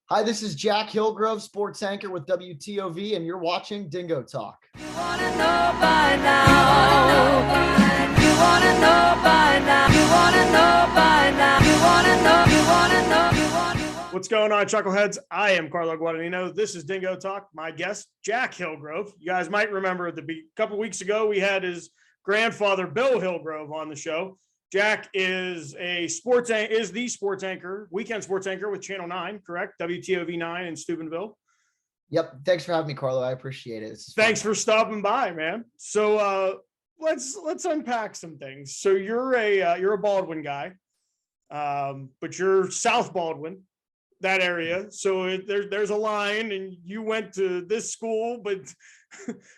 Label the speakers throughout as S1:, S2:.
S1: Hi, this is Jack Hillgrove, sports anchor with WTOV, and you're watching Dingo Talk. You want to know by now. You want to know by now. You want to know by now. You want to know. You want to know. You want to know.
S2: What's going on, Chuckleheads? I am Carlo Guadagnino. This is Dingo Talk. My guest, Jack Hillgrove. You guys might remember a couple weeks ago, we had his grandfather, Bill Hillgrove, on the show. Jack is the sports anchor, weekend sports anchor with Channel 9, correct? WTOV-9 in Steubenville.
S1: Yep. Thanks for having me, Carlo. I appreciate it.
S2: Thanks for stopping by, man. So let's unpack some things. So you're a Baldwin guy, but you're South Baldwin, that area. So there's a line, and you went to this school, but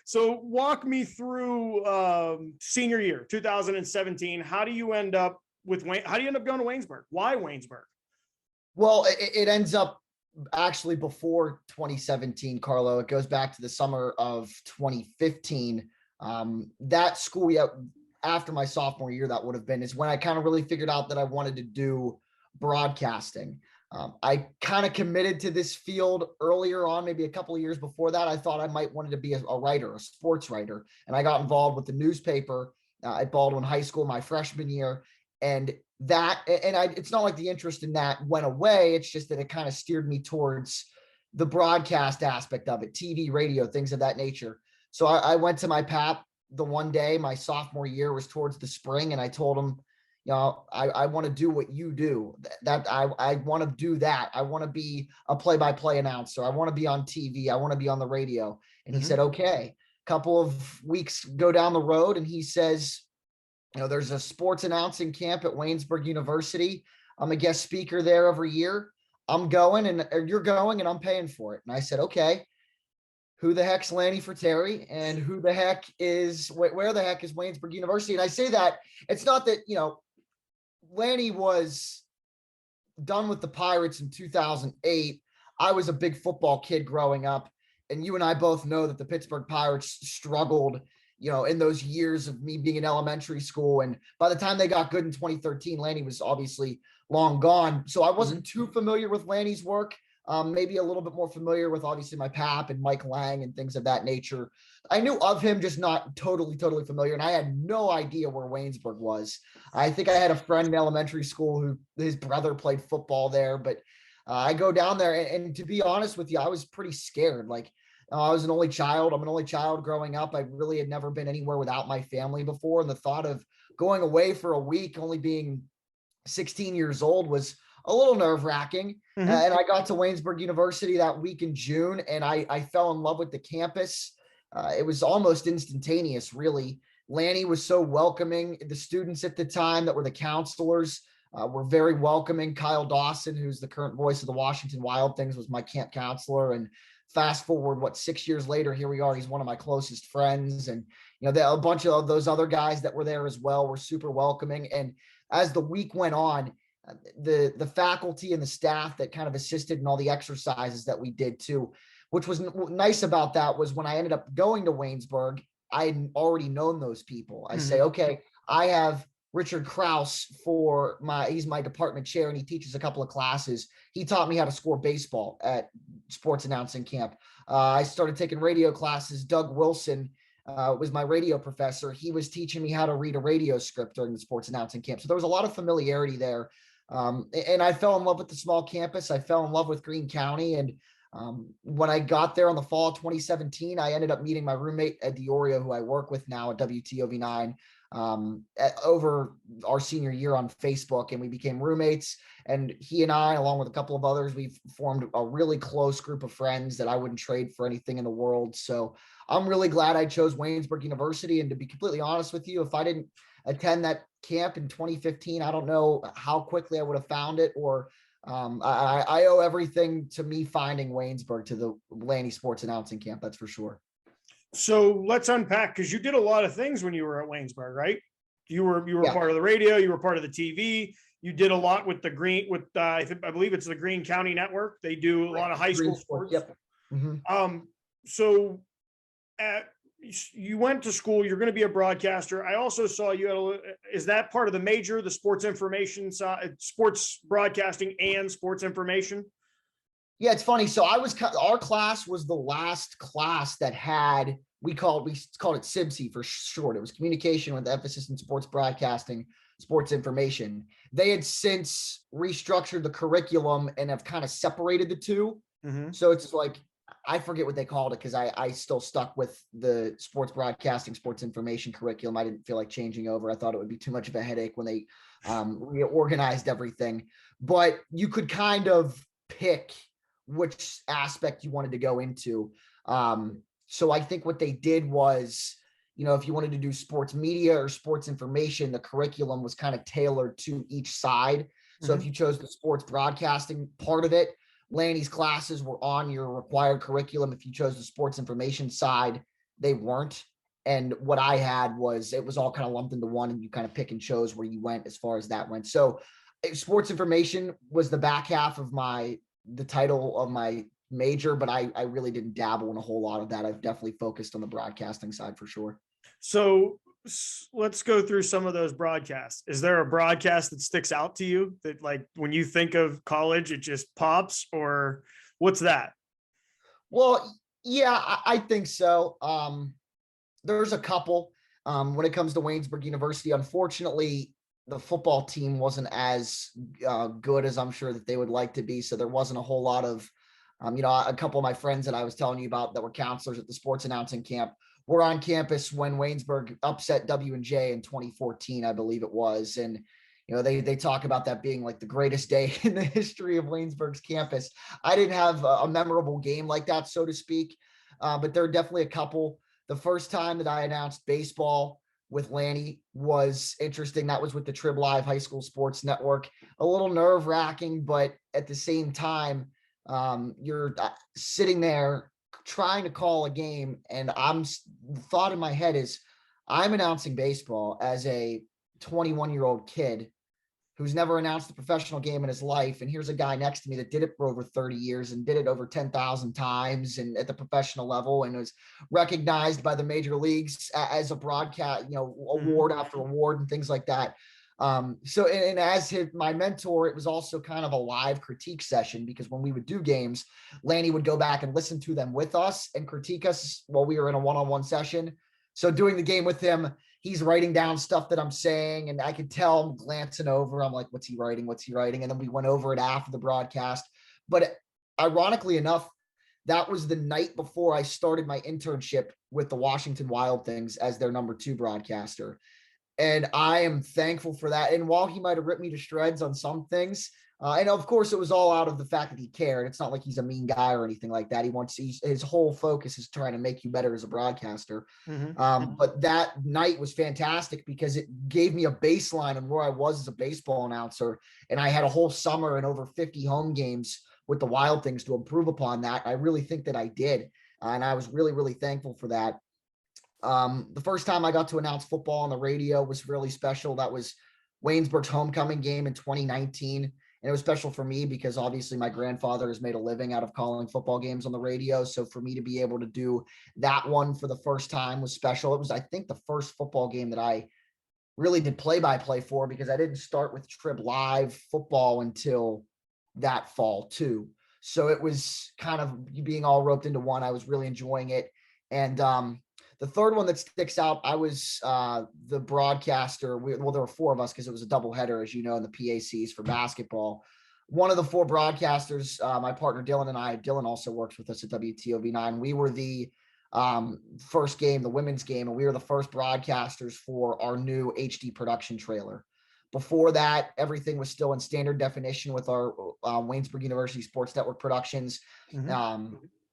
S2: so walk me through senior year 2017. How do you end up going to Waynesburg? Why Waynesburg?
S1: Well, it ends up actually before 2017, Carlo. It goes back to the summer of 2015. That school, after my sophomore year, that would have been, is when I kind of really figured out that I wanted to do broadcasting. I kind of committed to this field earlier on, maybe a couple of years before that. I thought I might wanted to be a writer, a sports writer. And I got involved with the newspaper at Baldwin High School my freshman year. And it's not like the interest in that went away. It's just that it kind of steered me towards the broadcast aspect of it, TV, radio, things of that nature. So I went to my pap the one day, my sophomore year was towards the spring. And I told him, I want to do what you do. I want to do that. I want to be a play-by-play announcer. I want to be on TV. I want to be on the radio. And he said, okay. Couple of weeks go down the road, and he says, there's a sports announcing camp at Waynesburg University. I'm a guest speaker there every year. I'm going, and you're going, and I'm paying for it. And I said, okay. Who the heck's Lanny Fratteri, and where the heck is Waynesburg University? And I say that it's not that, Lanny was done with the Pirates in 2008. I was a big football kid growing up, and you and I both know that the Pittsburgh Pirates struggled, in those years of me being in elementary school. And by the time they got good in 2013, Lanny was obviously long gone. So I wasn't too familiar with Lanny's work. Maybe a little bit more familiar with obviously my pap and Mike Lang and things of that nature. I knew of him, just not totally familiar. And I had no idea where Waynesburg was. I think I had a friend in elementary school who his brother played football there, but I go down there and to be honest with you, I was pretty scared. Like I was an only child. I'm an only child growing up. I really had never been anywhere without my family before. And the thought of going away for a week, only being 16 years old, was a little nerve-wracking. And I got to Waynesburg University that week in June, and I fell in love with the campus. It was almost instantaneous, really. Lanny was so welcoming. The students at the time that were the counselors were very welcoming. Kyle Dawson, who's the current voice of the Washington Wild Things, was my camp counselor. And fast forward, 6 years later, here we are. He's one of my closest friends. And, a bunch of those other guys that were there as well were super welcoming. And as the week went on, the faculty and the staff that kind of assisted in all the exercises that we did too, which was nice about that, was when I ended up going to Waynesburg, I had already known those people. I say, okay, I have Richard Krause he's my department chair, and he teaches a couple of classes. He taught me how to score baseball at sports announcing camp. I started taking radio classes. Doug Wilson was my radio professor. He was teaching me how to read a radio script during the sports announcing camp. So there was a lot of familiarity there. And I fell in love with the small campus. I fell in love with Greene County. And when I got there in the fall of 2017, I ended up meeting my roommate at Diorio, who I work with now at WTOV-9, over our senior year on Facebook, and we became roommates. And he and I, along with a couple of others, we've formed a really close group of friends that I wouldn't trade for anything in the world. So I'm really glad I chose Waynesburg University. And to be completely honest with you, if I didn't attend that camp in 2015, I don't know how quickly I would have found it, or I owe everything to me finding Waynesburg, to the Lanny Sports Announcing Camp. That's for sure.
S2: So let's unpack, because you did a lot of things when you were at Waynesburg, right? You were part of the radio, you were part of the TV. You did a lot with I believe it's the Greene County Network. They do a lot of high school sports.
S1: Yep.
S2: So you went to school, you're going to be a broadcaster. I also saw is that part of the major, the sports information side, sports broadcasting and sports information?
S1: Yeah, it's funny. So our class was the last class that had, we called it CIBSE for short. It was communication with emphasis in sports broadcasting, sports information. They had since restructured the curriculum and have kind of separated the two.
S2: Mm-hmm.
S1: So it's like, I forget what they called it because I still stuck with the sports broadcasting, sports information curriculum. I didn't feel like changing over. I thought it would be too much of a headache when they reorganized everything. But you could kind of pick which aspect you wanted to go into. So I think what they did was, if you wanted to do sports media or sports information, the curriculum was kind of tailored to each side. So if you chose the sports broadcasting part of it, Lanny's classes were on your required curriculum. If you chose the sports information side, they weren't. And what I had was, it was all kind of lumped into one, and you kind of pick and chose where you went as far as that went. So sports information was the back half of the title of my major, but I really didn't dabble in a whole lot of that. I've definitely focused on the broadcasting side for sure.
S2: So let's go through some of those broadcasts. Is there a broadcast that sticks out to you that, like, when you think of college, it just pops, or what's that?
S1: Well, yeah, I think so. There's a couple. When it comes to Waynesburg University, unfortunately, the football team wasn't as good as I'm sure that they would like to be. So there wasn't a whole lot of, a couple of my friends that I was telling you about that were counselors at the sports announcing camp were on campus when Waynesburg upset W&J in 2014, I believe it was. And, they talk about that being like the greatest day in the history of Waynesburg's campus. I didn't have a memorable game like that, so to speak, but there are definitely a couple. The first time that I announced baseball with Lanny was interesting. That was with the Trib Live High School Sports Network. A little nerve-wracking, but at the same time, you're sitting there trying to call a game, and the thought in my head is, I'm announcing baseball as a 21-year-old kid who's never announced a professional game in his life. And here's a guy next to me that did it for over 30 years and did it over 10,000 times and at the professional level, and was recognized by the major leagues as a broadcast, award after award and things like that. So as my mentor, it was also kind of a live critique session, because when we would do games, Lanny would go back and listen to them with us and critique us while we were in a one-on-one session. So doing the game with him, he's writing down stuff that I'm saying, and I could tell him glancing over. I'm like, what's he writing? What's he writing? And then we went over it after the broadcast. But ironically enough, that was the night before I started my internship with the Washington Wild Things as their number 2 broadcaster. And I am thankful for that. And while he might have ripped me to shreds on some things, and of course it was all out of the fact that he cared. It's not like he's a mean guy or anything like that. His whole focus is trying to make you better as a broadcaster. But that night was fantastic because it gave me a baseline on where I was as a baseball announcer. And I had a whole summer and over 50 home games with the Wild Things to improve upon that. I really think that I did. And I was really, really thankful for that. The first time I got to announce football on the radio was really special. That was Waynesburg's homecoming game in 2019. And it was special for me because obviously my grandfather has made a living out of calling football games on the radio. So for me to be able to do that one for the first time was special. It was, I think, the first football game that I really did play-by-play for, because I didn't start with Trib Live football until that fall too. So it was kind of being all roped into one. I was really enjoying it. And the third one that sticks out, I was the broadcaster. There were 4 of us because it was a doubleheader, as you know, in the PACs for basketball. One of the 4 broadcasters, my partner Dylan and I, Dylan also works with us at WTOV-9. We were the first game, the women's game, and we were the first broadcasters for our new HD production trailer. Before that, everything was still in standard definition with our Waynesburg University Sports Network productions.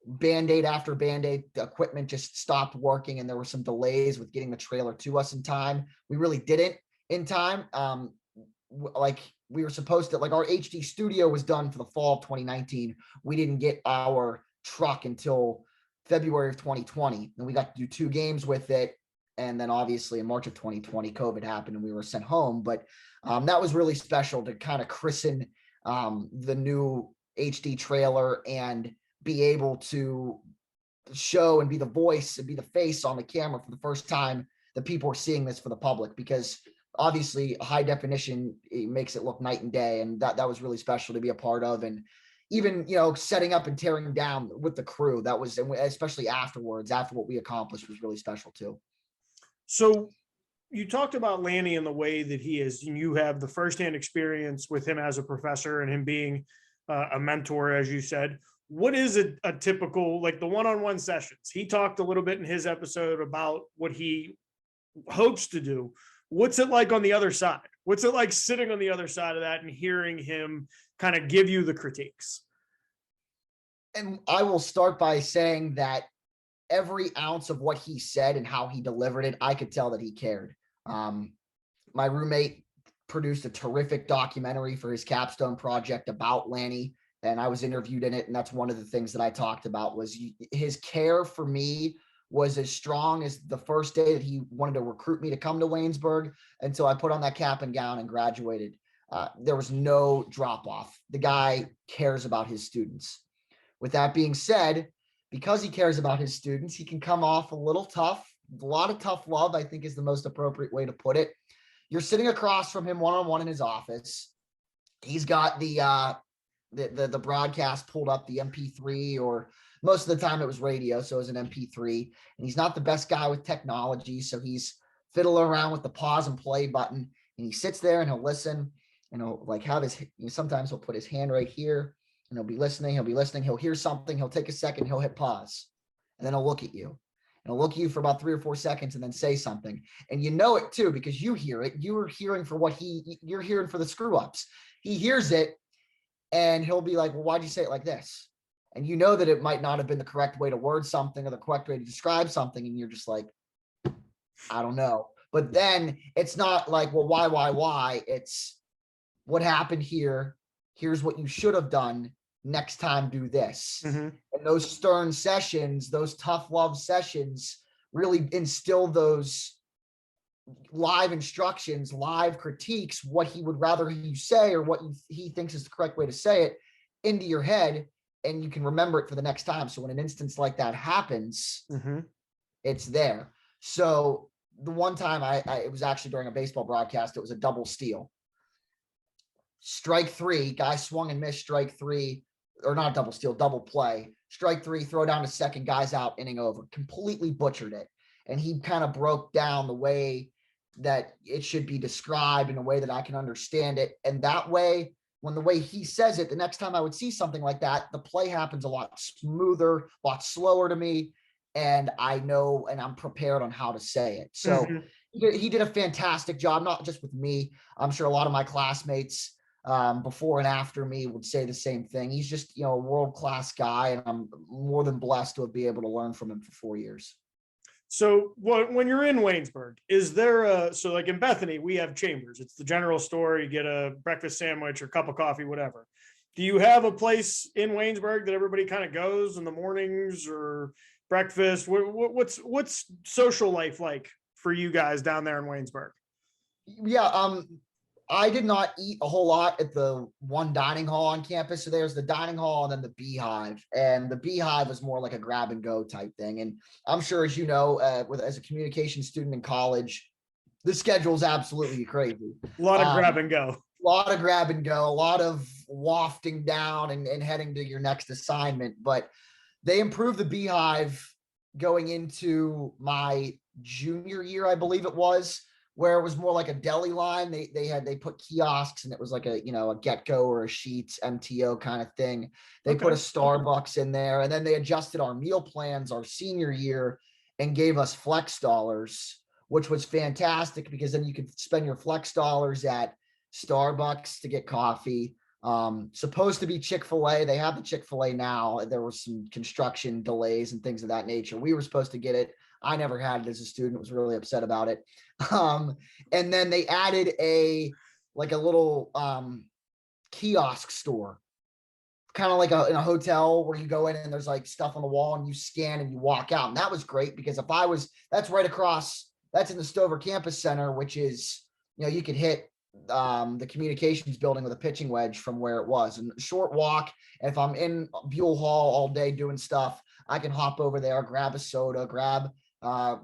S1: Band-aid after Band-aid, the equipment just stopped working, and there were some delays with getting the trailer to us in time. We really didn't in time. Like we were supposed to, like our HD studio was done for the fall of 2019. We didn't get our truck until February of 2020, and we got to do 2 games with it. And then obviously in March of 2020, COVID happened and we were sent home. But that was really special to kind of christen the new HD trailer and be able to show and be the voice and be the face on the camera for the first time that people are seeing this for the public, because obviously high definition, it makes it look night and day. And that was really special to be a part of. And even, setting up and tearing down with the crew, that was, especially afterwards, after what we accomplished, was really special too.
S2: So you talked about Lanny and the way that he is, and you have the firsthand experience with him as a professor and him being a mentor, as you said. What is a typical, like the one-on-one sessions? He talked a little bit in his episode about what he hopes to do. What's it like on the other side? What's it like sitting on the other side of that and hearing him kind of give you the critiques?
S1: And I will start by saying that every ounce of what he said and how he delivered it, I could tell that he cared. My roommate produced a terrific documentary for his capstone project about Lanny, and I was interviewed in it. And that's one of the things that I talked about was his care for me was as strong as the first day that he wanted to recruit me to come to Waynesburg until I put on that cap and gown and graduated. There was no drop off. The guy cares about his students. With that being said, because he cares about his students, he can come off a little tough. A lot of tough love, I think, is the most appropriate way to put it. You're sitting across from him one-on-one in his office. He's got the broadcast pulled up, the MP3, or most of the time it was radio, so it was an MP3. And he's not the best guy with technology, so he's fiddling around with the pause and play button. And he sits there and he'll listen, and he'll like have his, sometimes he'll put his hand right here, and he'll be listening, he'll hear something, he'll take a second, he'll hit pause, and then he'll look at you. And he'll look at you for about 3 or 4 seconds and then say something. And you know it too, because you hear it. You are hearing for you're hearing for the screw ups. He hears it and he'll be like, well, why'd you say it like this? And you know that it might not have been the correct way to word something or the correct way to describe something. And you're just like, I don't know. But then it's not like, well, why? It's what happened here. Here's what you should have done. Next time, do this.
S2: Mm-hmm.
S1: And those stern sessions, those tough love sessions really instill those live instructions, live critiques, what he would rather you say or what he thinks is the correct way to say it into your head, and you can remember it for the next time. So when an instance like that happens,
S2: mm-hmm.
S1: it's there. So the one time it was actually during a baseball broadcast, it was a double steal. Strike 3, guy swung and missed, strike 3, or not double steal, double play, strike 3, throw down to second, guy's out, inning over, completely butchered it. And he kind of broke down the way that it should be described in a way that I can understand it. And that way, when the way he says it, the next time I would see something like that, the play happens a lot smoother, a lot slower to me. And I know, and I'm prepared on how to say it. So he did a fantastic job, not just with me. I'm sure a lot of my classmates before and after me would say the same thing. He's just, a world-class guy, and I'm more than blessed to be able to learn from him for 4 years.
S2: So when you're in Waynesburg, is there so like in Bethany, we have Chambers. It's the general store. You get a breakfast sandwich or cup of coffee, whatever. Do you have a place in Waynesburg that everybody kind of goes in the mornings or breakfast? What's social life like for you guys down there in Waynesburg?
S1: Yeah, I did not eat a whole lot at the one dining hall on campus. So there's the dining hall and then the Beehive. And the Beehive was more like a grab and go type thing. And I'm sure, as you know, as a communication student in college, the schedule is absolutely crazy.
S2: A lot of grab and go.
S1: A lot of grab and go, a lot of wafting down and heading to your next assignment. But they improved the Beehive going into my junior year, I believe it was, where it was more like a deli line. They put kiosks, and it was like a Get-Go or a Sheetz MTO kind of thing. They put a Starbucks in there, and then they adjusted our meal plans our senior year and gave us flex dollars, which was fantastic because then you could spend your flex dollars at Starbucks to get coffee. Supposed to be Chick-fil-A. They have the Chick-fil-A now. There were some construction delays and things of that nature. We were supposed to get it. I never had it as a student, was really upset about it. And then they added a little kiosk store, kind of like in a hotel where you go in and there's like stuff on the wall and you scan and you walk out. And that was great because that's right across, that's in the Stover Campus Center, which is, you could hit the communications building with a pitching wedge from where it was, and a short walk. And if I'm in Buell Hall all day doing stuff, I can hop over there, grab a soda, grab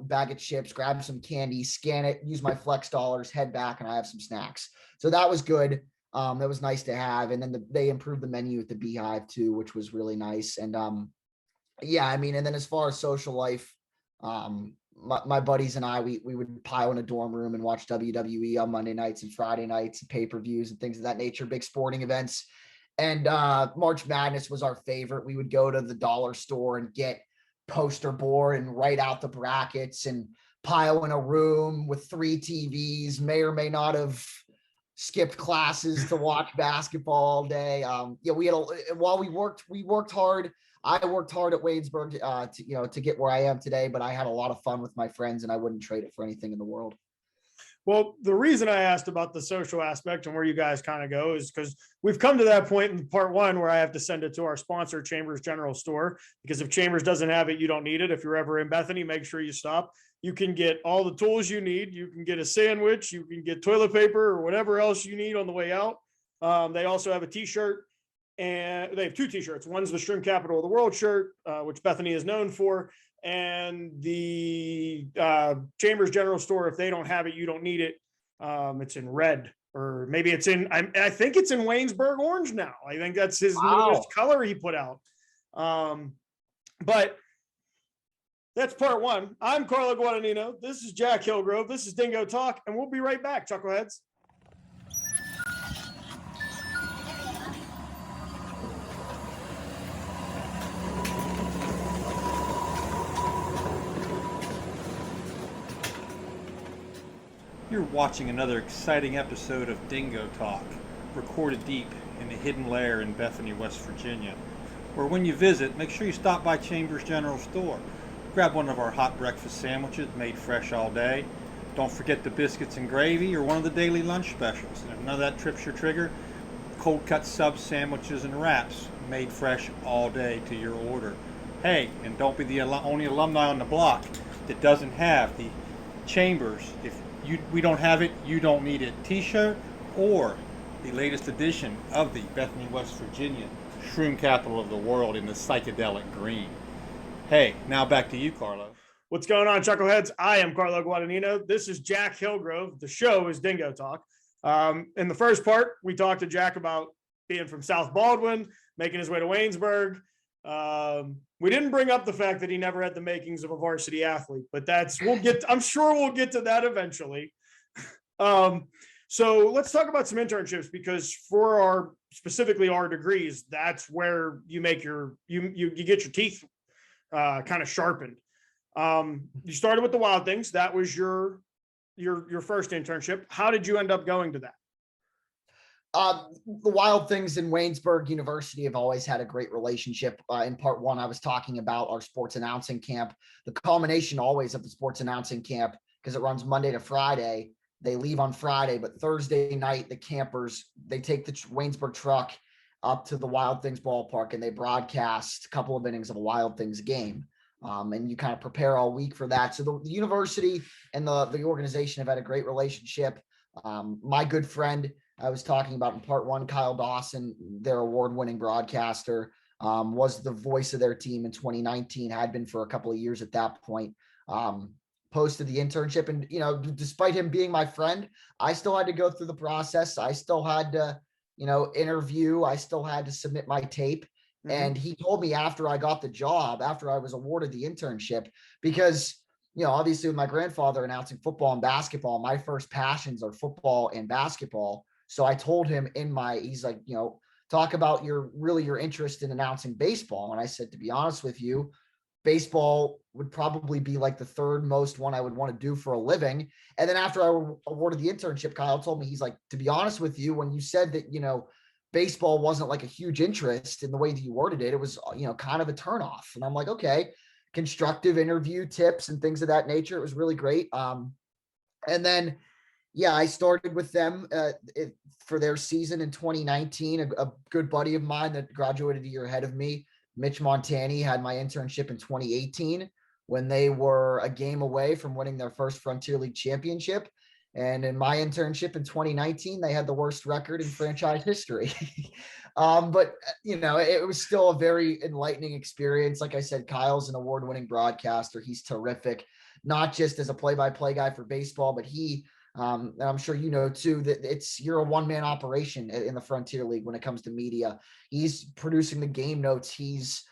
S1: bag of chips, grab some candy, scan it, use my flex dollars, head back, and I have some snacks. So that was good. That was nice to have. And then they improved the menu at the Beehive too, which was really nice. And yeah, I mean, and then as far as social life, my buddies and I, we would pile in a dorm room and watch WWE on Monday nights and Friday nights and pay-per-views and things of that nature, big sporting events. And March Madness was our favorite. We would go to the dollar store and get poster board and write out the brackets and pile in a room with 3 TVs, may or may not have skipped classes to watch basketball all day. Yeah, while we worked hard. I worked hard at Waynesburg to get where I am today, but I had a lot of fun with my friends and I wouldn't trade it for anything in the world.
S2: Well, the reason I asked about the social aspect and where you guys kind of go is because we've come to that point in part one where I have to send it to our sponsor, Chambers General Store, because if Chambers doesn't have it, you don't need it. If you're ever in Bethany, make sure you stop. You can get all the tools you need. You can get a sandwich. You can get toilet paper or whatever else you need on the way out. They also have a t-shirt, and they have 2 t-shirts. One's the Shroom Capital of the World shirt, which Bethany is known for. And the Chambers General Store, if they don't have it, you don't need it. It's in red, or maybe it's in, I think it's in Waynesburg orange now. I think that's his newest color he put out. But that's part one. I'm Carlo Guadagnino. This is Jack Hillgrove. This is Dingo Talk, and we'll be right back, Chuckleheads.
S3: You're watching another exciting episode of Dingo Talk, recorded deep in the hidden lair in Bethany, West Virginia, where when you visit, make sure you stop by Chambers General Store. Grab one of our hot breakfast sandwiches made fresh all day. Don't forget the biscuits and gravy or one of the daily lunch specials. And if none of that trips your trigger, cold cut subs, sandwiches, and wraps made fresh all day to your order. Hey, and don't be the only alumni on the block that doesn't have the Chambers. If we don't have it, you don't need it t-shirt, or the latest edition of the Bethany, West Virginia Shroom Capital of the World in the psychedelic green. Hey, now back to you, Carlo.
S2: What's going on, Chuckleheads? I am Carlo Guadagnino. This is Jack Hillgrove. The show is Dingo Talk. In the first part, we talked to Jack about being from South Baldwin, making his way to Waynesburg. We didn't bring up the fact that he never had the makings of a varsity athlete, but I'm sure we'll get to that eventually. So let's talk about some internships, because for specifically our degrees, that's where you make you get your teeth kind of sharpened. You started with the Wild Things. That was your first internship. How did you end up going to that?
S1: The Wild Things in Waynesburg University have always had a great relationship. In part one, I was talking about our sports announcing camp. The culmination always of the sports announcing camp, because it runs Monday to Friday. They leave on Friday, but Thursday night, the campers, they take the Waynesburg truck up to the Wild Things ballpark and they broadcast a couple of innings of a Wild Things game. And you kind of prepare all week for that. So the university and the organization have had a great relationship. My good friend I was talking about in part one, Kyle Dawson, their award-winning broadcaster, was the voice of their team in 2019, had been for a couple of years at that point, posted the internship. And, despite him being my friend, I still had to go through the process. I still had to, interview. I still had to submit my tape. Mm-hmm. And he told me after I got the job, after I was awarded the internship, because obviously with my grandfather announcing football and basketball, my first passions are football and basketball. So I told him he's like, talk about your interest in announcing baseball. And I said, to be honest with you, baseball would probably be like the third most one I would want to do for a living. And then after I awarded the internship, Kyle told me, he's like, to be honest with you, when you said that, baseball wasn't like a huge interest in the way that you worded it, it was, kind of a turnoff. And I'm like, okay, constructive interview tips and things of that nature. It was really great. And then, yeah, I started with them for their season in 2019. A good buddy of mine that graduated a year ahead of me, Mitch Montani, had my internship in 2018 when they were a game away from winning their first Frontier League championship. And in my internship in 2019, they had the worst record in franchise history. But, it was still a very enlightening experience. Like I said, Kyle's an award-winning broadcaster. He's terrific, not just as a play-by-play guy for baseball, but he And I'm sure you know too that you're a one-man operation in the Frontier League when it comes to media. He's producing the game notes. He's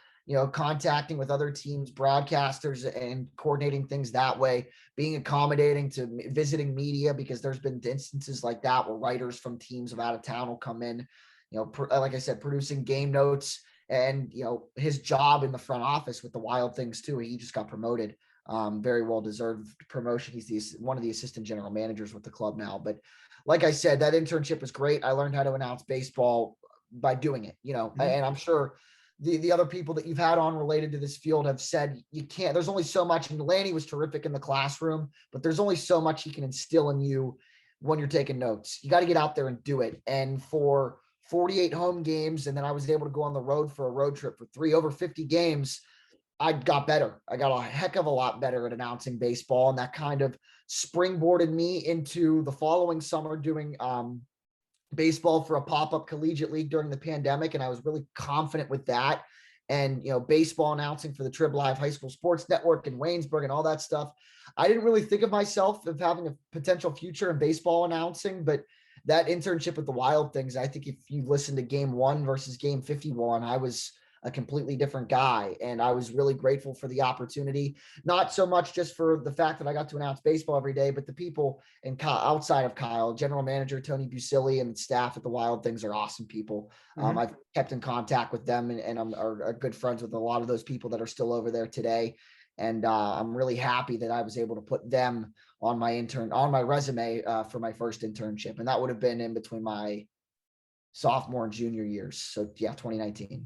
S1: contacting with other teams, broadcasters, and coordinating things that way, being accommodating to visiting media, because there's been instances like that where writers from teams out of town will come in, like I said, producing game notes. And, his job in the front office with the Wild Things too. He just got promoted. Very well-deserved promotion. He's one of the assistant general managers with the club now. But like I said, that internship was great. I learned how to announce baseball by doing it, and I'm sure the other people that you've had on related to this field have said you can't, there's only so much, and Lanny was terrific in the classroom, but there's only so much he can instill in you when you're taking notes. You got to get out there and do it. And for 48 home games, and then I was able to go on the road for a road trip for over 50 games, I got better. I got a heck of a lot better at announcing baseball, and that kind of springboarded me into the following summer doing baseball for a pop-up collegiate league during the pandemic. And I was really confident with that. And, baseball announcing for the Trib Live High School Sports Network in Waynesburg and all that stuff. I didn't really think of myself of having a potential future in baseball announcing, but that internship with the Wild Things, I think if you listen to game 1 versus game 51, I was a completely different guy. And I was really grateful for the opportunity, not so much just for the fact that I got to announce baseball every day, but the people outside of Kyle, general manager Tony Busili and staff at the Wild Things are awesome people. I've kept in contact with them, and I'm are good friends with a lot of those people that are still over there today. And I'm really happy that I was able to put them on my resume for my first internship. And that would have been in between my sophomore and junior years. So yeah, 2019.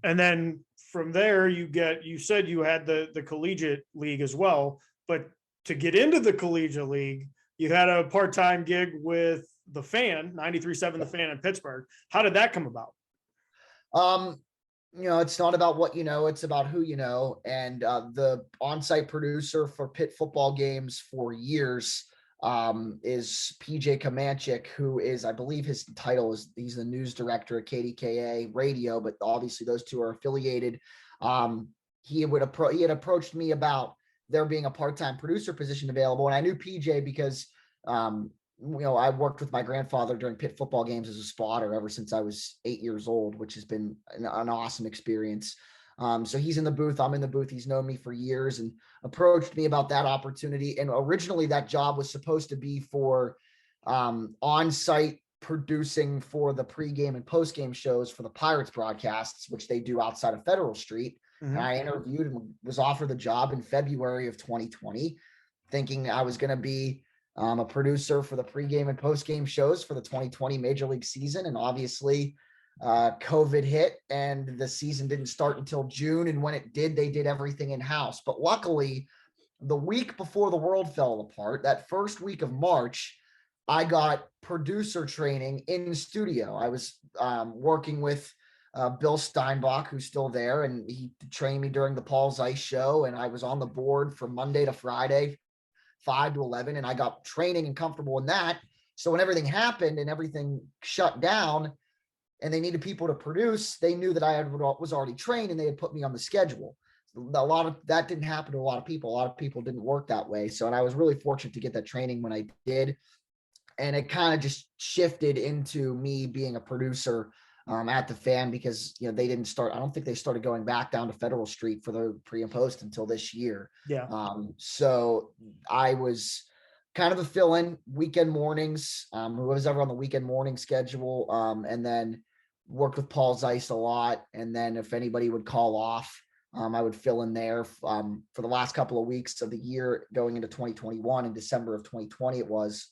S2: And then from there, you said you had the collegiate league as well, but to get into the collegiate league, you had a part-time gig with the Fan, 93.7 The Fan in Pittsburgh. How did that come about?
S1: It's not about what you know, it's about who you know. And the on-site producer for Pitt football games for years is PJ Kamanchik, who is, I believe his title is, he's the news director at KDKA radio, but obviously those two are affiliated. He had approached me about there being a part-time producer position available. And I knew PJ because, I worked with my grandfather during Pitt football games as a spotter ever since I was 8 years old, which has been an awesome experience. So he's in the booth. I'm in the booth. He's known me for years and approached me about that opportunity. And originally that job was supposed to be for on-site producing for the pregame and postgame shows for the Pirates broadcasts, which they do outside of Federal Street. And I interviewed and was offered the job in February of 2020, thinking I was going to be a producer for the pregame and postgame shows for the 2020 Major League season. And obviously COVID hit and the season didn't start until June. And when it did, they did everything in-house. But luckily, the week before the world fell apart, that first week of March, I got producer training in studio. I was working with Bill Steinbach, who's still there, and he trained me during the Paul Zeiss show. And I was on the board from Monday to Friday, 5 to 11, and I got training and comfortable in that. So when everything happened and everything shut down and they needed people to produce, they knew that I was already trained and they had put me on the schedule. A lot of that didn't happen to a lot of people. A lot of people didn't work that way. So, and I was really fortunate to get that training when I did. And it kind of just shifted into me being a producer at the Fan, because they didn't start. I don't think they started going back down to Federal Street for the pre and post until this year.
S2: Yeah.
S1: So I was kind of a fill-in weekend mornings, who was ever on the weekend morning schedule, and then worked with Paul Zeiss a lot. And then if anybody would call off, I would fill in there for the last couple of weeks of the year going into 2021. In December of 2020, it was.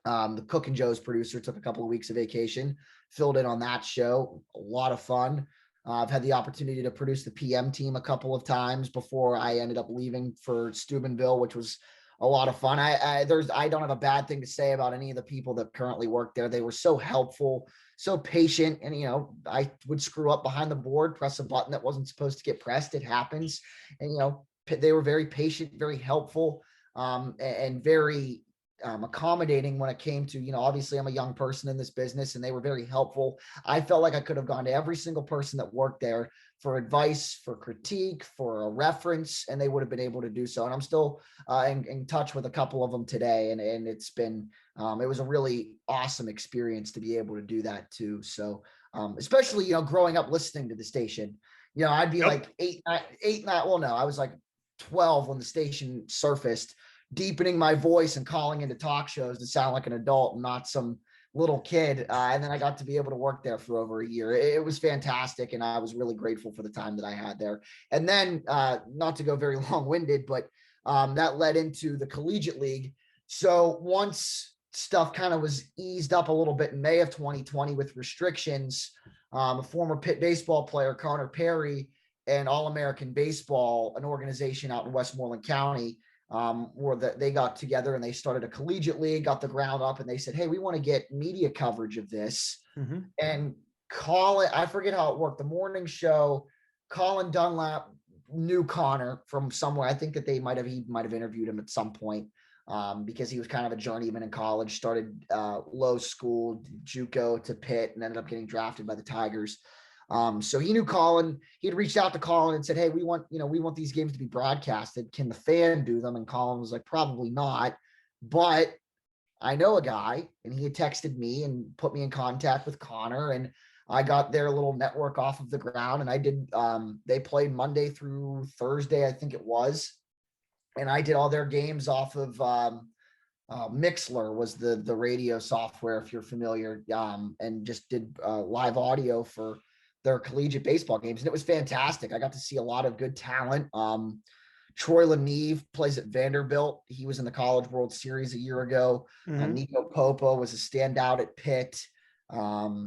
S1: The Cook and Joe's producer took a couple of weeks of vacation, filled in on that show. A lot of fun. I've had the opportunity to produce the PM team a couple of times before I ended up leaving for Steubenville, which was a lot of fun. I don't have a bad thing to say about any of the people that currently work there. They were so helpful, so patient. And, I would screw up behind the board, press a button that wasn't supposed to get pressed. It happens. And, they were very patient, very helpful, and very accommodating when it came to, obviously I'm a young person in this business, and they were very helpful. I felt like I could have gone to every single person that worked there for advice, for critique, for a reference, and they would have been able to do so. And I'm still in touch with a couple of them today. And it's been, it was a really awesome experience to be able to do that too. So especially, growing up listening to the station, I'd be
S2: Yep.
S1: like well, no, I was like 12 when the station surfaced, deepening my voice and calling into talk shows to sound like an adult and not some little kid. And then I got to be able to work there for over a year. It was fantastic. And I was really grateful for the time that I had there. And then not to go very long-winded, but that led into the collegiate league. So once stuff kind of was eased up a little bit in May of 2020 with restrictions, a former Pitt baseball player, Connor Perry, and All-American Baseball, an organization out in Westmoreland County, they got together and they started a collegiate league, got the ground up, and they said, hey, we want to get media coverage of this.
S2: Mm-hmm.
S1: And I forget how it worked. The morning show, Colin Dunlap knew Connor from somewhere. I think that he might have interviewed him at some point because he was kind of a journeyman in college, started low school, JUCO to Pitt, and ended up getting drafted by the Tigers. So he knew Colin. He had reached out to Colin and said, hey, we want these games to be broadcasted. Can the fan do them? And Colin was like, probably not, but I know a guy. And he had texted me and put me in contact with Connor, and I got their little network off of the ground. And I did, they played Monday through Thursday, I think it was. And I did all their games off of, Mixler was the radio software, if you're familiar, and just did live audio for their collegiate baseball games. And it was fantastic. I got to see a lot of good talent. Troy LeNeve plays at Vanderbilt. He was in the College World Series a year ago.
S2: Mm-hmm.
S1: Nico Popo was a standout at Pitt.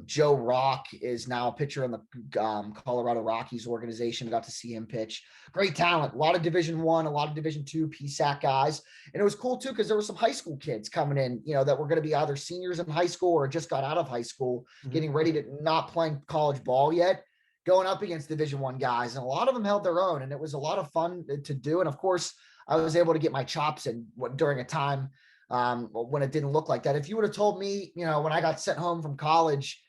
S1: Joe Rock is now a pitcher in the Colorado Rockies organization. I got to see him pitch. Great talent. A lot of Division I, a lot of Division II PSAC guys. And it was cool too, because there were some high school kids coming in, that were going to be either seniors in high school or just got out of high school, getting ready to not playing college ball yet, going up against Division I guys. And a lot of them held their own, and it was a lot of fun to do. And of course, I was able to get my chops in during a time when it didn't look like that. If you would have told me, when I got sent home from college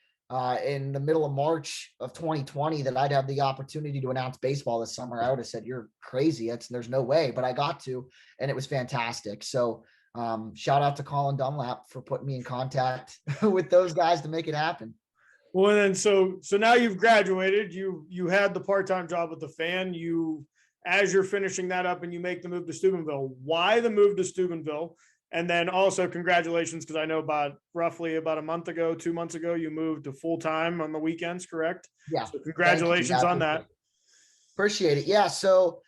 S1: in the middle of March of 2020 that I'd have the opportunity to announce baseball this summer, I would have said, you're crazy. There's no way, but I got to, and it was fantastic. So shout out to Colin Dunlap for putting me in contact with those guys to make it happen.
S2: Well, and then so now you've graduated. You had the part-time job with the Fan. As you're finishing that up and you make the move to Steubenville. Why the move to Steubenville? And then also congratulations, because I know roughly about a month ago, 2 months ago, you moved to full-time on the weekends, correct?
S1: Yeah.
S2: So congratulations on that.
S1: Appreciate it. Yeah. So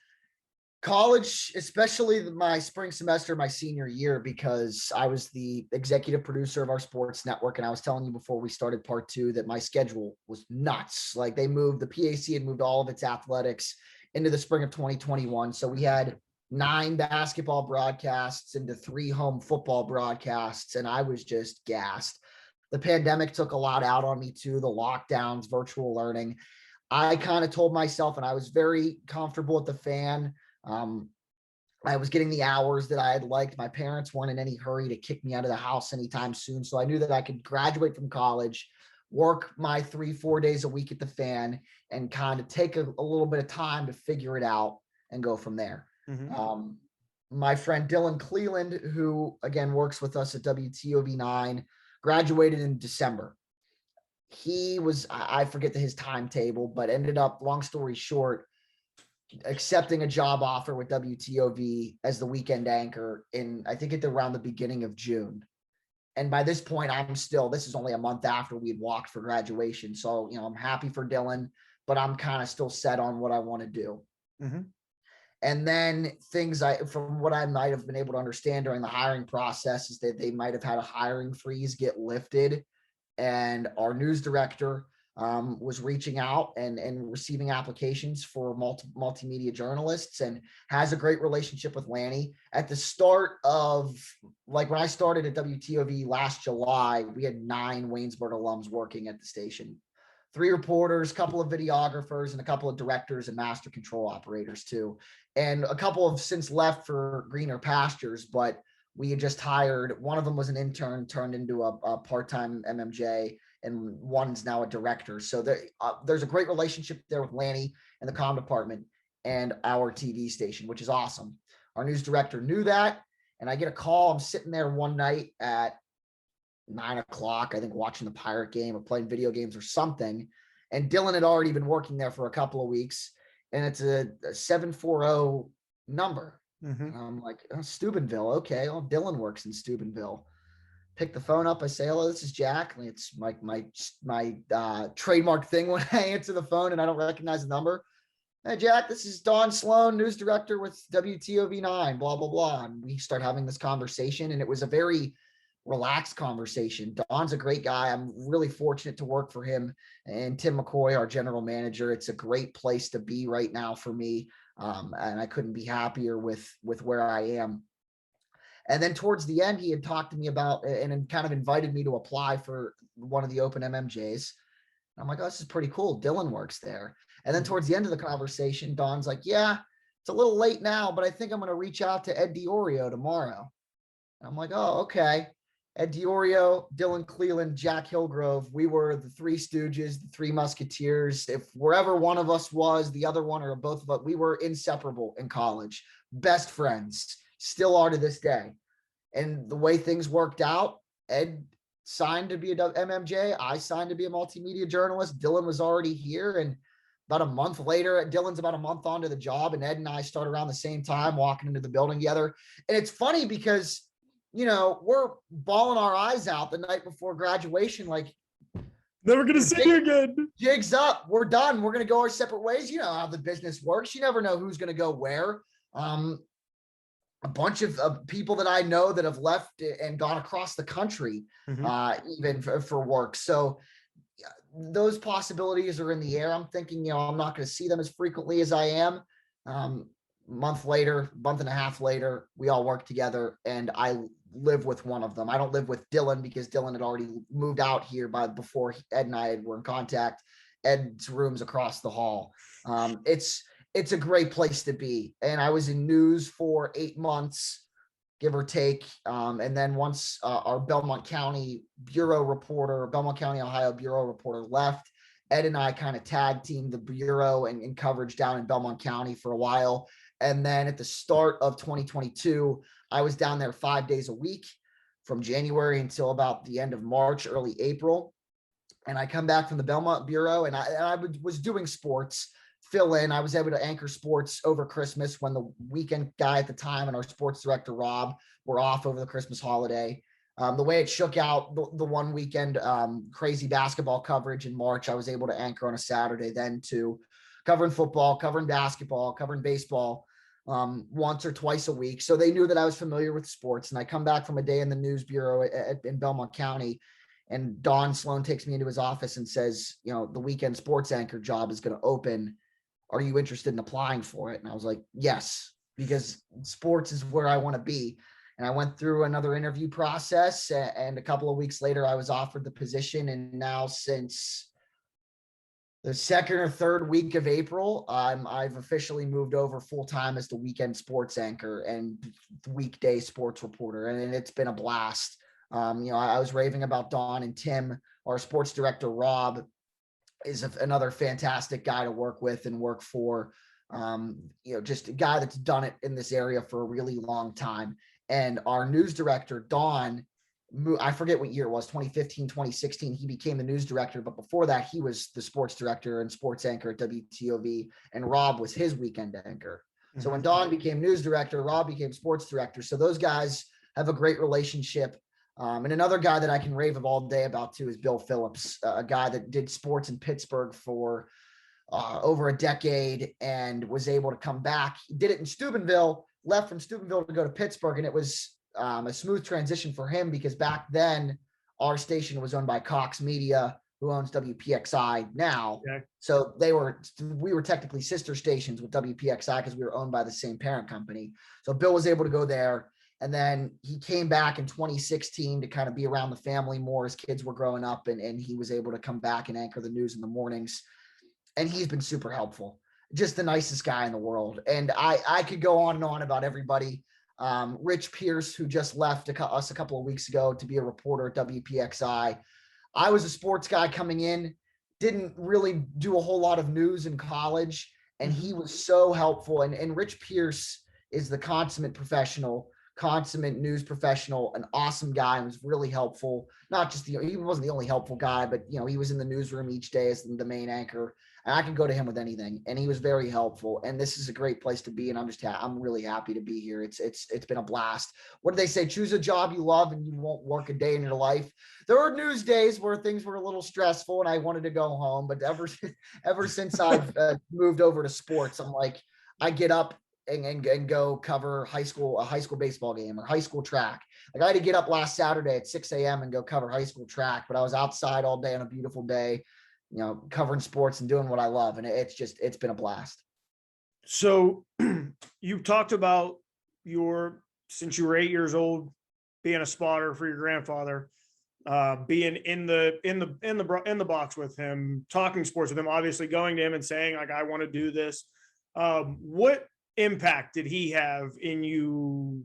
S1: college, especially my spring semester, my senior year, because I was the executive producer of our sports network. And I was telling you before we started part two that my schedule was nuts. Like the PAC had moved all of its athletics into the spring of 2021. So we had 9 basketball broadcasts into 3 home football broadcasts. And I was just gassed. The pandemic took a lot out on me too. The lockdowns, virtual learning. I kind of told myself, and I was very comfortable at the Fan. I was getting the hours that I had liked. My parents weren't in any hurry to kick me out of the house anytime soon. So I knew that I could graduate from college, work my 3-4 days a week at the Fan, and kind of take a little bit of time to figure it out and go from there.
S2: Mm-hmm.
S1: My friend Dylan Cleland, who again works with us at WTOV-9, graduated in December. He was, I forget his timetable, but ended up, long story short, accepting a job offer with WTOV as the weekend anchor I think at around the beginning of June. And by this point, this is only a month after we'd walked for graduation. So, I'm happy for Dylan, but I'm kind of still set on what I want to do.
S2: Mm-hmm.
S1: And then from what I might have been able to understand during the hiring process is that they might have had a hiring freeze get lifted. And our news director was reaching out and receiving applications for multimedia journalists, and has a great relationship with Lanny. At the start of, when I started at WTOV last July, we had 9 Waynesburg alums working at the station. 3 reporters, a couple of videographers, and a couple of directors and master control operators too. And a couple have since left for greener pastures, but we had just hired, one of them was an intern turned into a part-time MMJ, and one's now a director. So there's a great relationship there with Lanny and the comm department and our TV station, which is awesome. Our news director knew that. And I get a call. I'm sitting there one night at 9 o'clock, I think, watching the Pirate game or playing video games or something. And Dylan had already been working there for a couple of weeks. And it's a 740 number. And I'm like, oh, Steubenville. Okay. Well, Dylan works in Steubenville. Pick the phone up. I say, hello, this is Jack. And it's my trademark thing when I answer the phone and I don't recognize the number. Hey, Jack, this is Don Sloan, news director with WTOV-9, blah, blah, blah. And we start having this conversation, and it was a very relaxed conversation. Don's a great guy. I'm really fortunate to work for him and Tim McCoy, our general manager. It's a great place to be right now for me. And I couldn't be happier with where I am. And then towards the end, he had talked to me about and kind of invited me to apply for one of the open MMJs. And I'm like, oh, this is pretty cool. Dylan works there. And then towards the end of the conversation, Don's like, yeah, it's a little late now, but I think I'm going to reach out to Ed DiOrio tomorrow. And I'm like, oh, okay. Ed DiOrio, Dylan Cleland, Jack Hillgrove. We were the Three Stooges, the Three Musketeers. If wherever one of us was, the other one or both of us, we were inseparable in college. Best friends, still are to this day. And the way things worked out, Ed signed to be a MMJ. I signed to be a multimedia journalist. Dylan was already here. And about a month later, Dylan's about a month onto the job, and Ed and I start around the same time walking into the building together. And it's funny because, we're bawling our eyes out the night before graduation, like,
S2: never going to see you again.
S1: Jig's up. We're done. We're going to go our separate ways. You know how the business works. You never know who's going to go where. A bunch of people that I know that have left and gone across the country, even for work. So those possibilities are in the air. I'm thinking, I'm not going to see them as frequently as I am. Month and a half later, we all work together, and I live with one of them. I don't live with Dylan because Dylan had already moved out here before Ed and I were in contact. Ed's room's across the hall. It's a great place to be. And I was in news for 8 months, give or take. And then once our Belmont County, Ohio bureau reporter left, Ed and I kind of tag teamed the bureau and coverage down in Belmont County for a while. And then at the start of 2022, I was down there 5 days a week from January until about the end of March, early April. And I come back from the Belmont bureau, and I was doing sports, fill in. I was able to anchor sports over Christmas when the weekend guy at the time and our sports director, Rob, were off over the Christmas holiday. The way it shook out the one weekend, crazy basketball coverage in March, I was able to anchor on a Saturday then too, covering football, covering basketball, covering baseball once or twice a week. So they knew that I was familiar with sports. And I come back from a day in the news bureau in Belmont County, and Don Sloan takes me into his office and says, the weekend sports anchor job is going to open. Are you interested in applying for it? And I was like, yes, because sports is where I want to be. And I went through another interview process, and a couple of weeks later, I was offered the position. And now since the second or third week of April, I've officially moved over full-time as the weekend sports anchor and weekday sports reporter. And it's been a blast. I was raving about Don and Tim. Our sports director, Rob, is another fantastic guy to work with and work for. Just a guy that's done it in this area for a really long time. And our news director, Don, I forget what year it was, 2015, 2016, he became the news director. But before that, he was the sports director and sports anchor at WTOV, and Rob was his weekend anchor. So when Don became news director, Rob became sports director. So those guys have a great relationship. And another guy that I can rave of all day about too is Bill Phillips, a guy that did sports in Pittsburgh for over a decade and was able to come back. He did it in Steubenville, left from Steubenville to go to Pittsburgh. And it was a smooth transition for him because back then our station was owned by Cox Media, who owns WPXI now. Okay. So we were technically sister stations with WPXI because we were owned by the same parent company. So Bill was able to go there. And then he came back in 2016 to kind of be around the family more as kids were growing up. And he was able to come back and anchor the news in the mornings. And he's been super helpful. Just the nicest guy in the world. And I could go on and on about everybody. Rich Pierce, who just left us a couple of weeks ago to be a reporter at WPXI. I was a sports guy coming in, didn't really do a whole lot of news in college, and he was so helpful. And Rich Pierce is the consummate professional, consummate news professional, an awesome guy, and was really helpful. Not just he wasn't the only helpful guy, but he was in the newsroom each day as the main anchor, and I could go to him with anything, and he was very helpful. And this is a great place to be, and I'm really happy to be here. It's been a blast. What do they say? Choose a job you love, and you won't work a day in your life. There were news days where things were a little stressful, and I wanted to go home. But ever since I've moved over to sports, I'm like, I get up and go cover a high school baseball game or high school track. Like I had to get up last Saturday at 6 a.m. and go cover high school track, but I was outside all day on a beautiful day, covering sports and doing what I love. And it's been a blast.
S2: So you talked about since you were 8 years old, being a spotter for your grandfather, being in the box with him, talking sports with him, obviously going to him and saying like, I want to do this. What impact did he have in you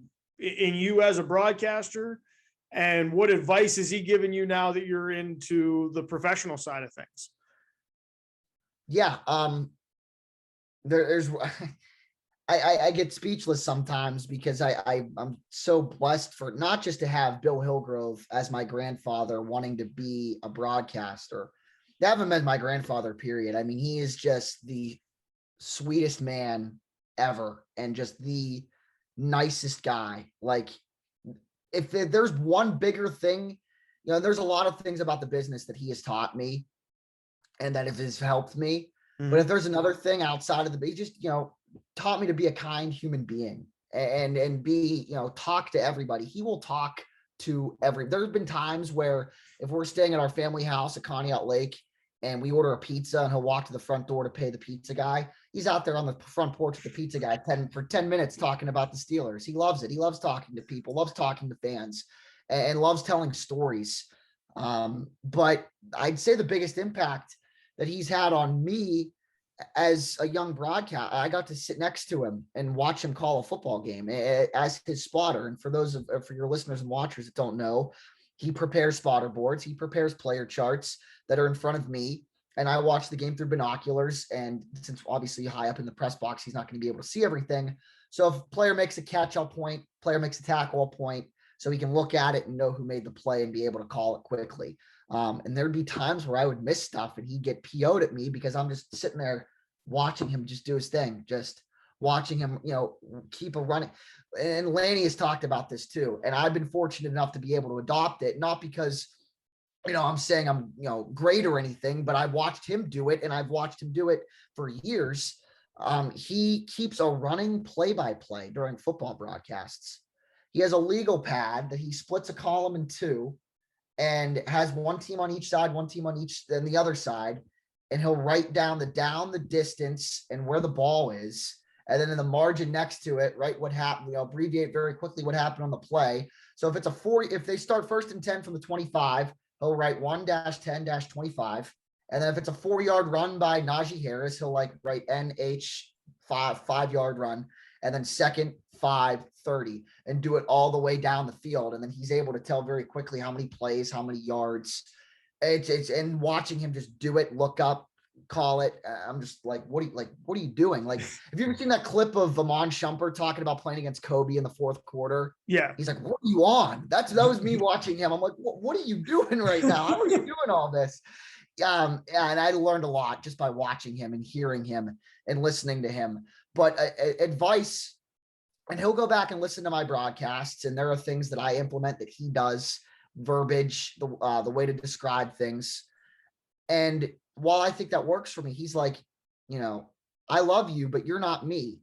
S2: as a broadcaster, and what advice is he giving you now that you're into the professional side of things?
S1: Yeah. There's I get speechless sometimes because I'm so blessed for not just to have Bill Hillgrove as my grandfather wanting to be a broadcaster, to have him as my grandfather, period. I mean, he is just the sweetest man ever and just the nicest guy. Like if there's one bigger thing, there's a lot of things about the business that he has taught me and that has helped me. But if there's another thing outside of he just, taught me to be a kind human being and be, talk to everybody. He will talk to there's been times where if we're staying at our family house at Conneaut Lake and we order a pizza and he'll walk to the front door to pay the pizza guy, he's out there on the front porch with the pizza guy for 10 minutes talking about the Steelers. He loves it. He loves talking to people, loves talking to fans, and loves telling stories. But I'd say the biggest impact that he's had on me as a young broadcaster, I got to sit next to him and watch him call a football game as his spotter. And for your listeners and watchers that don't know, he prepares spotter boards. He prepares player charts that are in front of me. And I watch the game through binoculars. And since obviously high up in the press box, he's not going to be able to see everything. So if a player makes a catch, I'll point. Player makes a tackle, I'll point. So he can look at it and know who made the play and be able to call it quickly. And there'd be times where I would miss stuff and he'd get PO'd at me because I'm just sitting there watching him just do his thing, just watching him, keep a running. And Laney has talked about this too. And I've been fortunate enough to be able to adopt it, not because, I'm saying I'm, great or anything, but I've watched him do it and I've watched him do it for years. He keeps a running play-by-play during football broadcasts. He has a legal pad that he splits a column in two and has one team on each side, one team on each, then the other side. And he'll write down the distance and where the ball is. And then in the margin next to it, write what happened, abbreviate very quickly what happened on the play. So if it's if they start 1st and 10 from the 25, he'll write 1-10-25. And then if it's a 4-yard run by Najee Harris, he'll write NH 5-yard run. And then 2nd, 5-30, and do it all the way down the field. And then he's able to tell very quickly how many plays, how many yards. And watching him just do it, look up, call it. I'm just like, what are you doing? Like, have you ever seen that clip of Amon Shumpert talking about playing against Kobe in the 4th quarter?
S2: Yeah.
S1: He's like, what are you on? That was me watching him. I'm like, what are you doing right now? How are you doing all this? And I learned a lot just by watching him and hearing him and listening to him. But advice, and he'll go back and listen to my broadcasts, and there are things that I implement that he does, verbiage, the way to describe things. And while I think that works for me, he's like, I love you, but you're not me.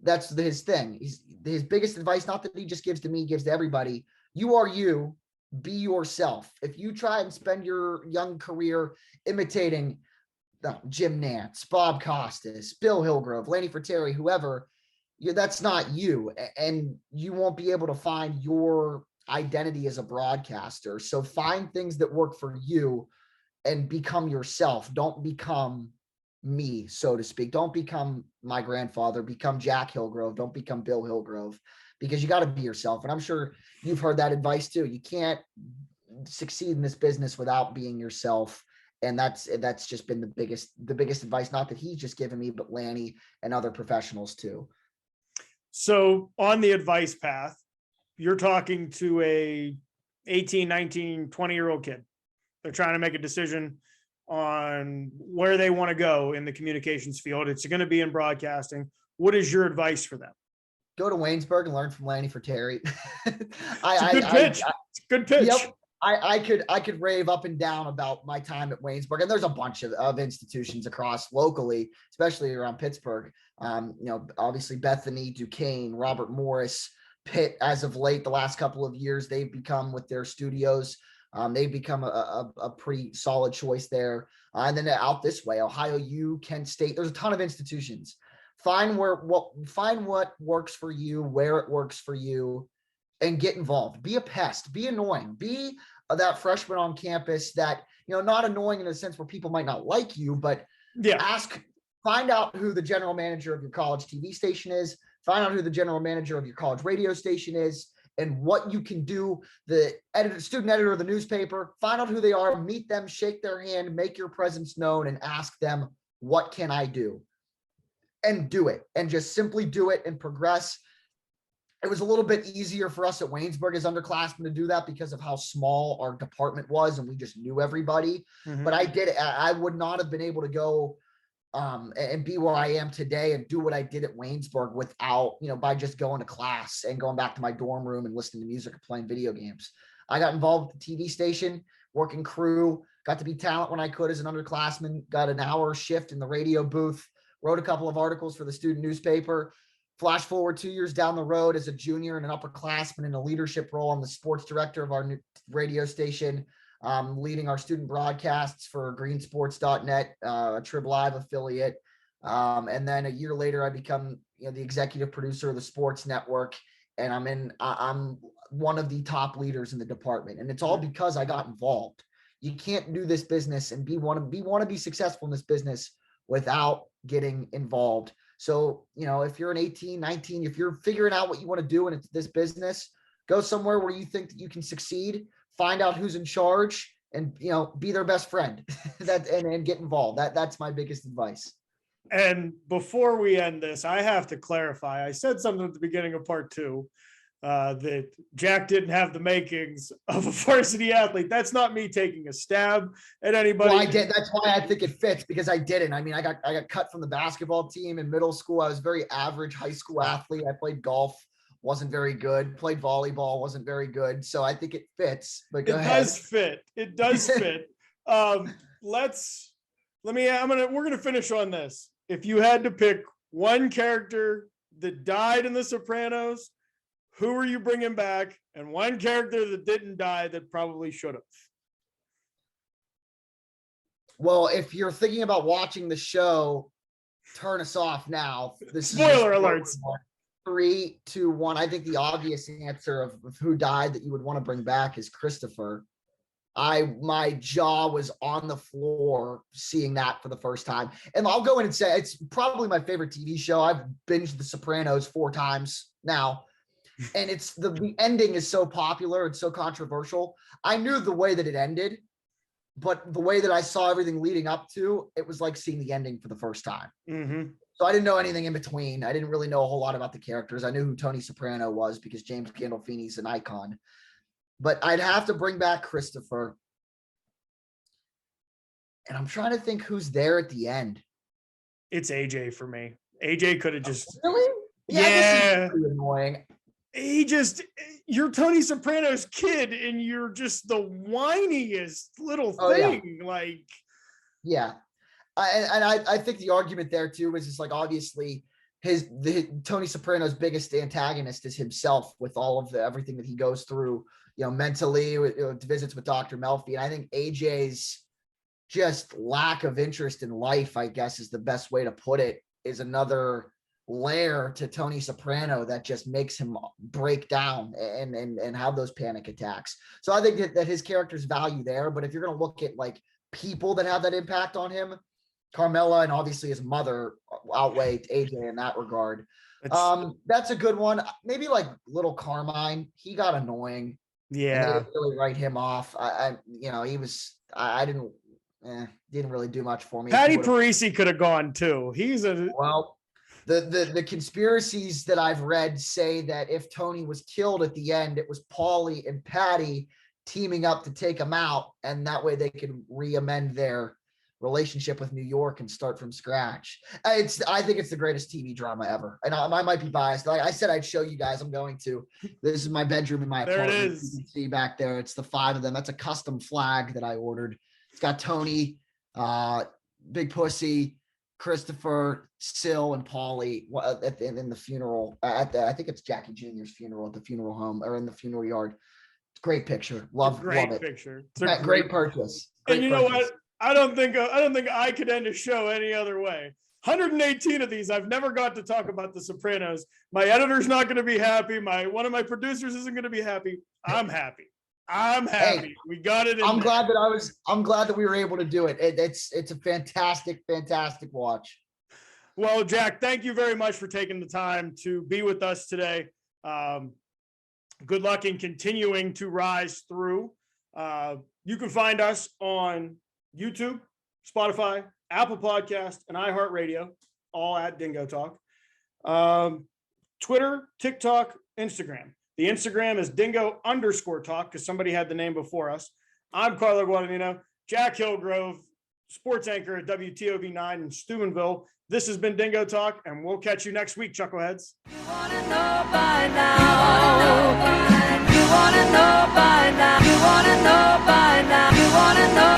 S1: That's his thing. His biggest advice, not that he just gives to me, gives to everybody. You are you, be yourself. If you try and spend your young career imitating Jim Nantz, Bob Costas, Bill Hillgrove, Laney Fratteri, whoever, that's not you. And you won't be able to find your identity as a broadcaster. So find things that work for you and become yourself. Don't become me, so to speak. Don't become my grandfather, become Jack Hillgrove. Don't become Bill Hillgrove, because you got to be yourself. And I'm sure you've heard that advice too. You can't succeed in this business without being yourself. And that's just been the biggest advice, not that he's just given me, but Lanny and other professionals too.
S2: So on the advice path, you're talking to a 18, 19, 20-year-old kid. They're trying to make a decision on where they want to go in the communications field. It's going to be in broadcasting. What is your advice for them?
S1: Go to Waynesburg and learn from Lanny for Terry.
S2: It's a good pitch. It's a good pitch.
S1: Yep. I could rave up and down about my time at Waynesburg, and there's a bunch of institutions across locally, especially around Pittsburgh. Obviously Bethany, Duquesne, Robert Morris, Pitt. As of late, the last couple of years, they've become, with their studios, they've become a pretty solid choice there. And then out this way, Ohio U, Kent State. There's a ton of institutions. Find what works for you, where it works for you, and get involved. Be a pest. Be annoying. Be that freshman on campus that, not annoying in a sense where people might not like you, but find out who the general manager of your college TV station is, find out who the general manager of your college radio station is, and what you can do. The student editor of the newspaper, find out who they are, meet them, shake their hand, make your presence known, and ask them, what can I do? And do it, and just simply do it and progress. It was a little bit easier for us at Waynesburg as underclassmen to do that because of how small our department was, and we just knew everybody. Mm-hmm. But I would not have been able to go and be where I am today and do what I did at Waynesburg without, by just going to class and going back to my dorm room and listening to music or playing video games. I got involved with the TV station, working crew, got to be talent when I could as an underclassman, got an hour shift in the radio booth, wrote a couple of articles for the student newspaper. Flash forward 2 years down the road as a junior and an upperclassman in a leadership role. I'm the sports director of our new radio station, leading our student broadcasts for greensports.net, a Trib Live affiliate. And then a year later, I become the executive producer of the sports network. And I'm one of the top leaders in the department. And it's all because I got involved. You can't do this business and want to be successful in this business without getting involved. So, if you're an 18, 19, if you're figuring out what you want to do in this business, go somewhere where you think that you can succeed, find out who's in charge, and, be their best friend and get involved. That's my biggest advice.
S2: And before we end this, I have to clarify. I said something at the beginning of part 2 that Jack didn't have the makings of a varsity athlete. That's not me taking a stab at anybody.
S1: Well, I did. That's why I think it fits, because I didn't. I mean, I got cut from the basketball team in middle school. I was a very average high school athlete. I played golf, wasn't very good. Played volleyball, wasn't very good. So I think it fits. But go ahead.
S2: It does fit. We're gonna finish on this. If you had to pick one character that died in The Sopranos, who are you bringing back? And one character that didn't die that probably should have.
S1: Well, if you're thinking about watching the show, turn us off now.
S2: Spoiler alerts.
S1: 3, 2, 1. I think the obvious answer of who died that you would want to bring back is Christopher. My jaw was on the floor seeing that for the first time. And I'll go in and say it's probably my favorite TV show. I've binged The Sopranos 4 times now. And it's the ending is so popular and so controversial. I knew the way that it ended, but the way that I saw everything leading up to, it was like seeing the ending for the first time. Mm-hmm. So I didn't know anything in between. I didn't really know a whole lot about the characters. I knew who Tony Soprano was because James Gandolfini's an icon. But I'd have to bring back Christopher. And I'm trying to think who's there at the end.
S2: It's AJ for me. AJ could have just...
S1: Really? Yeah. Pretty annoying.
S2: You're Tony Soprano's kid, and you're just the whiniest little thing.
S1: Yeah. I think the argument there too is just like, obviously Tony Soprano's biggest antagonist is himself with all of everything that he goes through, mentally, with visits with Dr. Melfi. And I think AJ's just lack of interest in life, I guess is the best way to put it, is another layer to Tony Soprano that just makes him break down and have those panic attacks. So I think that his character's value there. But if you're going to look at like people that have that impact on him, Carmela and obviously his mother outweigh AJ in that regard. That's a good one. Maybe like little Carmine. He got annoying. And they didn't really write him off. He was. I didn't really do much for me.
S2: Patty Parisi could have gone too.
S1: Well. The conspiracies that I've read say that if Tony was killed at the end, it was Paulie and Patty teaming up to take him out, and that way they could re-amend their relationship with New York and start from scratch. I think it's the greatest TV drama ever, and I might be biased. Like I said, I'd show you guys. I'm going to. This is my bedroom in my apartment.
S2: There it is.
S1: You can see back there. It's the 5 of them. That's a custom flag that I ordered. It's got Tony, Big Pussy, Christopher, Sil, and Paulie in the funeral. I think it's Jackie Jr.'s funeral at the funeral home or in the funeral yard. Great picture. Love it.
S2: Picture.
S1: It's a great purchase.
S2: And you know what? I don't think I could end a show any other way. 118 of these. I've never got to talk about The Sopranos. My editor's not going to be happy. One of my producers isn't going to be happy. I'm happy. Hey, we got it.
S1: I'm glad that we were able to do it. It's a fantastic watch.
S2: Well, Jack, thank you very much for taking the time to be with us today. Good luck in continuing to rise through. You can find us on YouTube, Spotify, Apple Podcast, and iHeartRadio, all at DingoTalk. Twitter, TikTok, Instagram. The Instagram is dingo_talk because somebody had the name before us. I'm Carlo Guadagnino, Jack Hillgrove, sports anchor at WTOV-9 in Steubenville. This has been Dingo Talk, and we'll catch you next week, Chuckleheads. You want to know by now. You want to know by now. You want to know by now. You want to know.